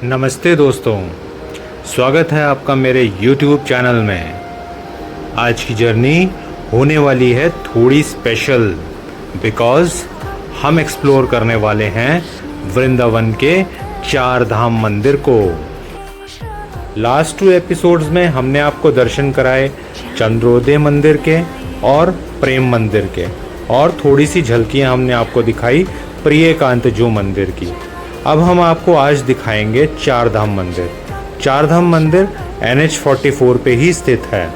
नमस्ते दोस्तों, स्वागत है आपका मेरे YouTube चैनल में। आज की जर्नी होने वाली है थोड़ी स्पेशल बिकॉज़ हम एक्सप्लोर करने वाले हैं वृंदावन के 4 धाम मंदिर को। लास्ट 2 एपिसोड्स में हमने आपको दर्शन कराए चंद्रोदय मंदिर के और प्रेम मंदिर के, और थोड़ी सी झलकियां हमने आपको दिखाई प्रियकांत जो मंदिर की। अब हम आपको आज दिखाएंगे 4 धाम मंदिर। 4 धाम मंदिर NH44 पे ही स्थित है।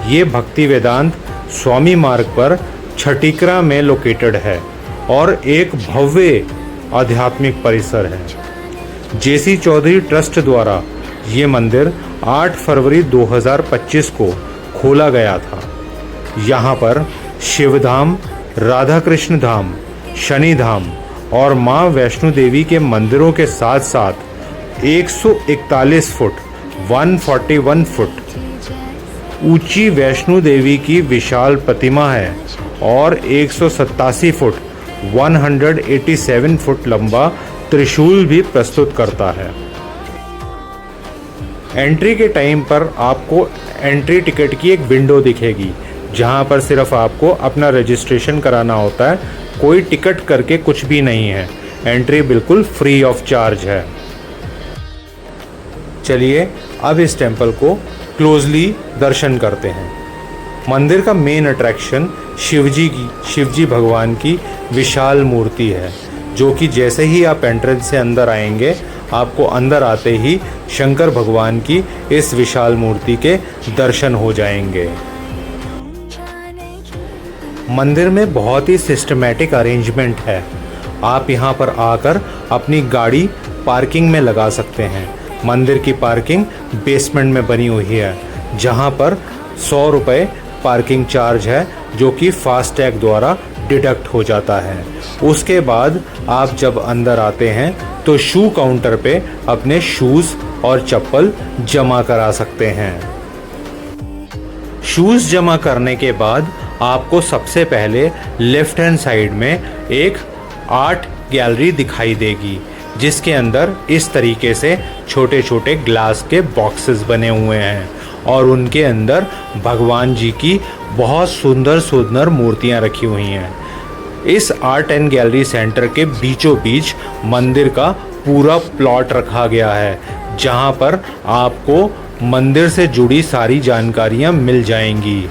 ये भक्ति वेदांत स्वामी मार्ग पर छटीकरा में लोकेटेड है और एक भव्य आध्यात्मिक परिसर है। JC चौधरी ट्रस्ट द्वारा ये मंदिर 8 फरवरी 2025 को खोला गया था। यहाँ पर शिवधाम, राधा कृष्ण धाम, शनि धाम और माँ वैष्णो देवी के मंदिरों के साथ साथ 141 फुट 141 फुट ऊंची वैष्णो देवी की विशाल प्रतिमा है और 187 फुट 187 फुट लंबा त्रिशूल भी प्रस्तुत करता है। एंट्री के टाइम पर आपको एंट्री टिकट की एक विंडो दिखेगी, जहां पर सिर्फ आपको अपना रजिस्ट्रेशन कराना होता है। कोई टिकट करके कुछ भी नहीं है। एंट्री बिल्कुल फ्री ऑफ चार्ज है। चलिए अब इस टेंपल को क्लोजली दर्शन करते हैं। मंदिर का मेन अट्रैक्शन शिवजी भगवान की विशाल मूर्ति है, जो कि जैसे ही आप एंट्रेंस से अंदर आएंगे, आपको अंदर आते ही शंकर भगवान की इस विशाल मूर्ति के दर्शन हो जाएंगे। मंदिर में बहुत ही सिस्टमैटिक अरेंजमेंट है। आप यहाँ पर आकर अपनी गाड़ी पार्किंग में लगा सकते हैं। मंदिर की पार्किंग बेसमेंट में बनी हुई है, जहाँ पर 100 रुपये पार्किंग चार्ज है, जो कि फास्टैग द्वारा डिडक्ट हो जाता है। उसके बाद आप जब अंदर आते हैं तो शू काउंटर पे अपने शूज़ और चप्पल जमा करा सकते हैं। शूज़ जमा करने के बाद आपको सबसे पहले लेफ्ट हैंड साइड में एक आर्ट गैलरी दिखाई देगी, जिसके अंदर इस तरीके से छोटे छोटे ग्लास के बॉक्सेस बने हुए हैं और उनके अंदर भगवान जी की बहुत सुंदर सुंदर मूर्तियां रखी हुई हैं। इस आर्ट एंड गैलरी सेंटर के बीचों बीच मंदिर का पूरा प्लॉट रखा गया है, जहां पर आपको मंदिर से जुड़ी सारी जानकारियां मिल जाएंगी।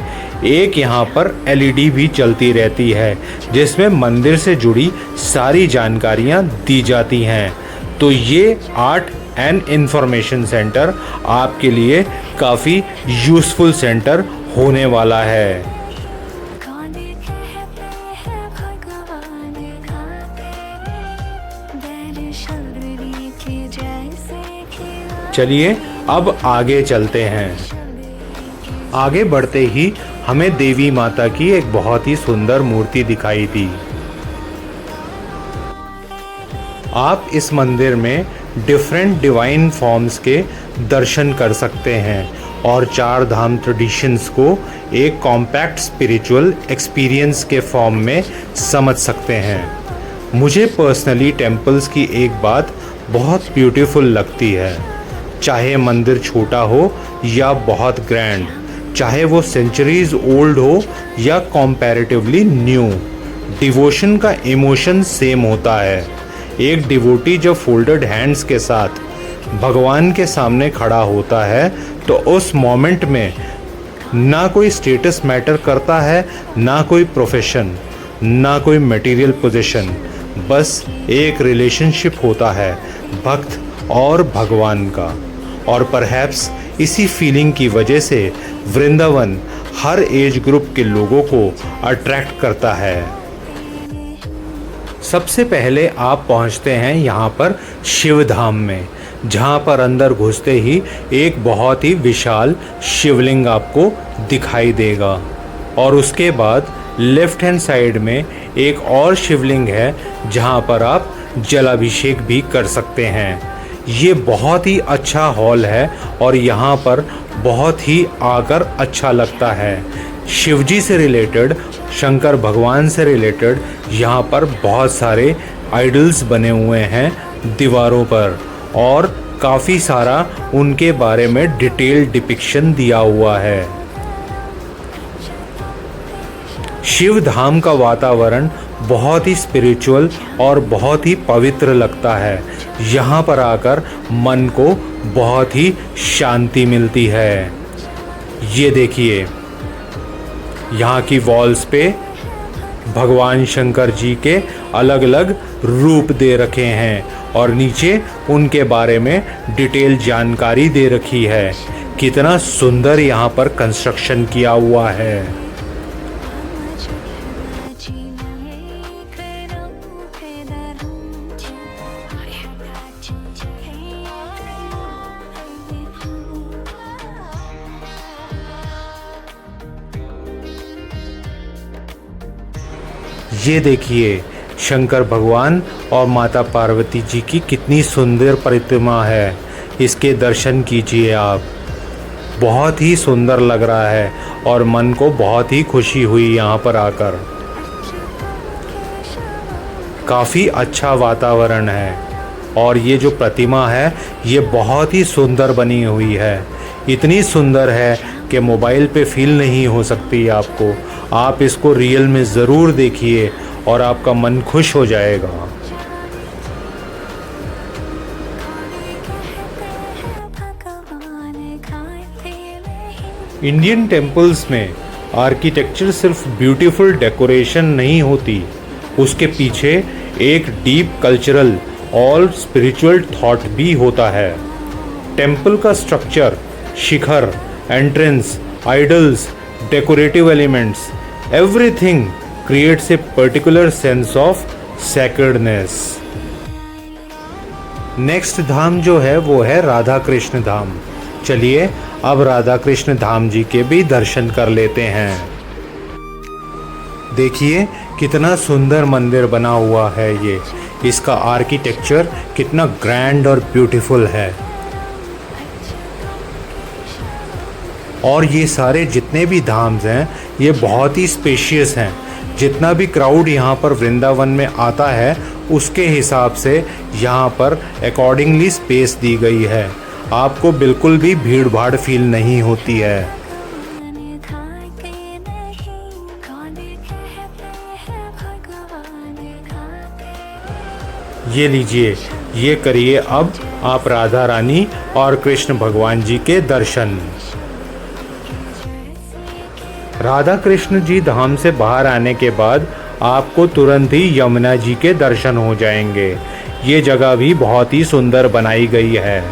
एक यहाँ पर LED भी चलती रहती है, जिसमें मंदिर से जुड़ी सारी जानकारियाँ दी जाती हैं। तो ये आर्ट एंड इंफॉर्मेशन सेंटर आपके लिए काफ़ी यूज़फुल सेंटर होने वाला है। चलिए अब आगे चलते हैं। आगे बढ़ते ही हमें देवी माता की एक बहुत ही सुंदर मूर्ति दिखाई दी। आप इस मंदिर में डिफरेंट डिवाइन फॉर्म्स के दर्शन कर सकते हैं और 4 धाम ट्रेडिशंस को एक कॉम्पैक्ट स्पिरिचुअल एक्सपीरियंस के फॉर्म में समझ सकते हैं। मुझे पर्सनली टेम्पल्स की एक बात बहुत ब्यूटीफुल लगती है, चाहे मंदिर छोटा हो या बहुत ग्रैंड, चाहे वो सेंचुरीज ओल्ड हो या कंपैरेटिवली न्यू, डिवोशन का इमोशन सेम होता है। एक डिवोटी जब फोल्डेड हैंड्स के साथ भगवान के सामने खड़ा होता है तो उस मोमेंट में ना कोई स्टेटस मैटर करता है, ना कोई प्रोफेशन, ना कोई मटेरियल पोजीशन, बस एक रिलेशनशिप होता है भक्त और भगवान का। और परहैप्स इसी फीलिंग की वजह से वृंदावन हर एज ग्रुप के लोगों को अट्रैक्ट करता है। सबसे पहले आप पहुंचते हैं यहाँ पर शिवधाम में, जहाँ पर अंदर घुसते ही एक बहुत ही विशाल शिवलिंग आपको दिखाई देगा और उसके बाद लेफ्ट हैंड साइड में एक और शिवलिंग है, जहाँ पर आप जलाभिषेक भी कर सकते हैं। ये बहुत ही अच्छा हॉल है और यहाँ पर बहुत ही आकर अच्छा लगता है। शिवजी से रिलेटेड, शंकर भगवान से रिलेटेड यहाँ पर बहुत सारे आइडल्स बने हुए हैं दीवारों पर और काफ़ी सारा उनके बारे में डिटेल डिपिक्शन दिया हुआ है। शिव धाम का वातावरण बहुत ही स्पिरिचुअल और बहुत ही पवित्र लगता है। यहाँ पर आकर मन को बहुत ही शांति मिलती है। ये देखिए, यहाँ की वॉल्स पे भगवान शंकर जी के अलग अलग रूप दे रखे हैं और नीचे उनके बारे में डिटेल जानकारी दे रखी है। कितना सुंदर यहाँ पर कंस्ट्रक्शन किया हुआ है। ये देखिए, शंकर भगवान और माता पार्वती जी की कितनी सुंदर प्रतिमा है। इसके दर्शन कीजिए आप। बहुत ही सुंदर लग रहा है और मन को बहुत ही खुशी हुई यहाँ पर आकर। काफ़ी अच्छा वातावरण है और ये जो प्रतिमा है ये बहुत ही सुंदर बनी हुई है। इतनी सुंदर है कि मोबाइल पे फील नहीं हो सकती आपको। आप इसको रियल में ज़रूर देखिए और आपका मन खुश हो जाएगा। इंडियन टेम्पल्स में आर्किटेक्चर सिर्फ ब्यूटीफुल डेकोरेशन नहीं होती, उसके पीछे एक डीप कल्चरल और स्पिरिचुअल थॉट भी होता है। टेम्पल का स्ट्रक्चर, शिखर, entrance, idols, decorative elements, everything creates a particular sense of sacredness. Next धाम जो है वो है राधा कृष्ण धाम। चलिए अब राधा कृष्ण धाम जी के भी दर्शन कर लेते हैं। देखिए कितना सुंदर मंदिर बना हुआ है ये। इसका आर्किटेक्चर कितना ग्रैंड और ब्यूटीफुल है। और ये सारे जितने भी धाम्स हैं ये बहुत ही स्पेशियस हैं। जितना भी क्राउड यहाँ पर वृंदावन में आता है उसके हिसाब से यहाँ पर अकॉर्डिंगली स्पेस दी गई है। आपको बिल्कुल भी भीड़ भाड़ फील नहीं होती है। ये लीजिए, ये करिए अब आप राधा रानी और कृष्ण भगवान जी के दर्शन। राधा कृष्ण जी धाम से बाहर आने के बाद आपको तुरंत ही यमुना जी के दर्शन हो जाएंगे। ये जगह भी बहुत ही सुंदर बनाई गई है।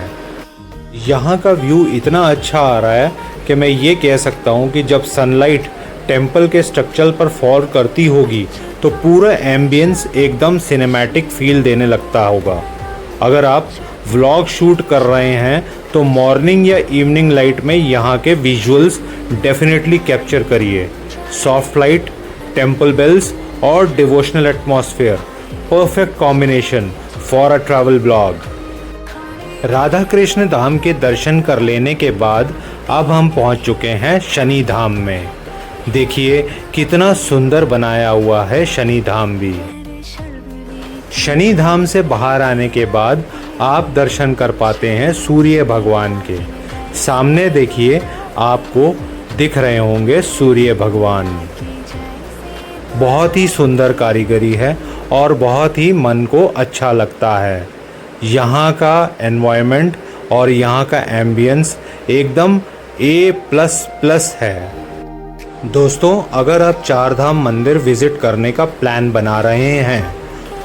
यहाँ का व्यू इतना अच्छा आ रहा है कि मैं ये कह सकता हूँ कि जब सनलाइट टेम्पल के स्ट्रक्चर पर फॉल करती होगी तो पूरा एम्बियंस एकदम सिनेमैटिक फील देने लगता होगा। अगर आप व्लॉग शूट कर रहे हैं तो मॉर्निंग या इवनिंग लाइट में यहाँ के विजुअल्स डेफिनेटली कैप्चर करिए। सॉफ्ट लाइट, टेम्पल बेल्स और devotional atmosphere, perfect combination for a travel blog. Radha Krishna Dham के दर्शन कर लेने के बाद अब हम पहुँच चुके हैं शनि धाम में। देखिए कितना सुंदर बनाया हुआ है शनि धाम भी। शनि धाम से बाहर आने के बाद आप दर्शन कर पाते हैं सूर्य भगवान के। सामने देखिए आपको दिख रहे होंगे सूर्य भगवान। बहुत ही सुंदर कारीगरी है और बहुत ही मन को अच्छा लगता है। यहाँ का एनवायरनमेंट और यहाँ का एम्बियंस एकदम A++ है। दोस्तों, अगर आप चार धाम मंदिर विज़िट करने का प्लान बना रहे हैं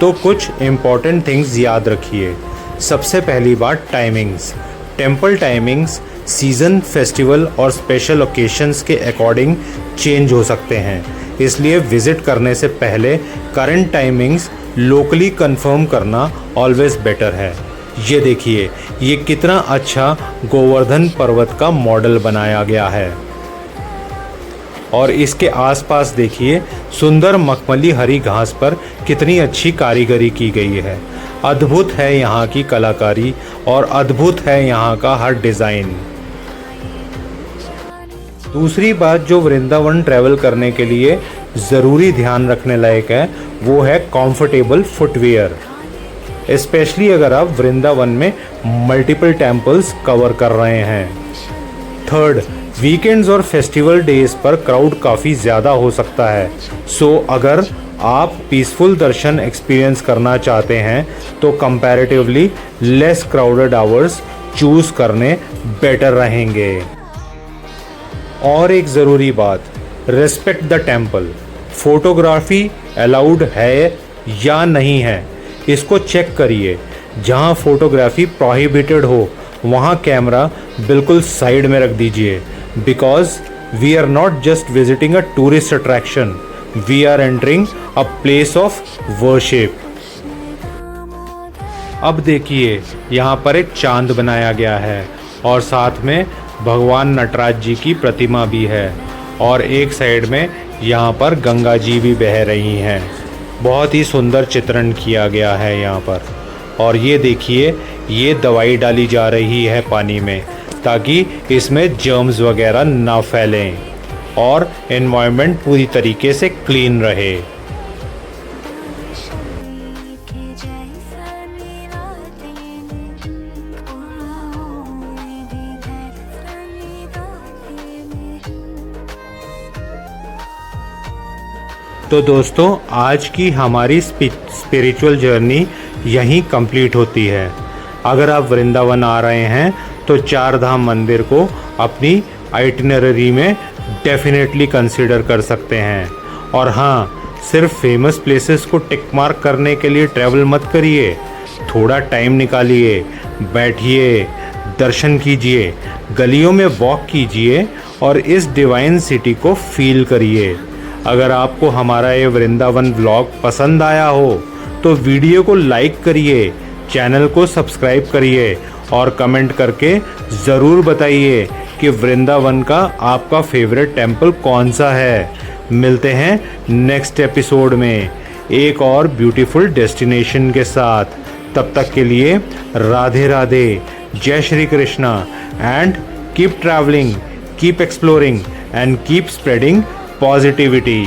तो कुछ इम्पॉर्टेंट थिंग्स याद रखिए। सबसे पहली बात timings. Temple timings season, festival और स्पेशल ओकेशंस के अकॉर्डिंग चेंज हो सकते हैं, इसलिए विज़िट करने से पहले करंट टाइमिंग्स लोकली कंफर्म करना ऑलवेज बेटर है। ये देखिए, ये कितना अच्छा गोवर्धन पर्वत का मॉडल बनाया गया है और इसके आसपास देखिए सुंदर मखमली हरी घास पर कितनी अच्छी कारीगरी की गई है। अद्भुत है यहाँ की कलाकारी और अद्भुत है यहाँ का हर डिज़ाइन। दूसरी बात जो वृंदावन ट्रैवल करने के लिए ज़रूरी ध्यान रखने लायक है वो है कंफर्टेबल फुटवेयर। स्पेशली अगर आप वृंदावन में मल्टीपल टेम्पल्स कवर कर रहे हैं। थर्ड, वीकेंड्स और फेस्टिवल डेज पर क्राउड काफ़ी ज़्यादा हो सकता है। सो अगर आप पीसफुल दर्शन एक्सपीरियंस करना चाहते हैं तो comparatively less crowded hours choose करने बेटर रहेंगे। और एक ज़रूरी बात, respect the temple. Photography allowed है या नहीं है, इसको चेक करिए। जहां फोटोग्राफी प्रोहिबिटेड हो वहां कैमरा बिल्कुल साइड में रख दीजिए, because we are not just visiting a tourist attraction, we are entering a place of worship. अब देखिए, यहाँ पर एक चांद बनाया गया है और साथ में भगवान नटराज जी की प्रतिमा भी है और एक साइड में यहाँ पर गंगा जी भी बह रही हैं। बहुत ही सुंदर चित्रण किया गया है यहाँ पर। और ये देखिए, ये दवाई डाली जा रही है पानी में ताकि इसमें जर्म्स वगैरह ना फैलें और एनवायरनमेंट पूरी तरीके से क्लीन रहे। तो दोस्तों, आज की हमारी स्पिरिचुअल जर्नी यहीं कंप्लीट होती है। अगर आप वृंदावन आ रहे हैं तो चार धाम मंदिर को अपनी आइटिनरी में डेफिनेटली कंसीडर कर सकते हैं। और हाँ, सिर्फ फेमस प्लेसेस को टिक मार्क करने के लिए ट्रैवल मत करिए। थोड़ा टाइम निकालिए, बैठिए, दर्शन कीजिए, गलियों में वॉक कीजिए और इस डिवाइन सिटी को फील करिए। अगर आपको हमारा ये वृंदावन व्लॉग पसंद आया हो तो वीडियो को लाइक करिए, चैनल को सब्सक्राइब करिए और कमेंट करके ज़रूर बताइए कि वृंदावन का आपका फेवरेट टेम्पल कौन सा है। मिलते हैं नेक्स्ट एपिसोड में एक और ब्यूटीफुल डेस्टिनेशन के साथ। तब तक के लिए राधे राधे, जय Shri Krishna and keep travelling, keep exploring and keep spreading positivity।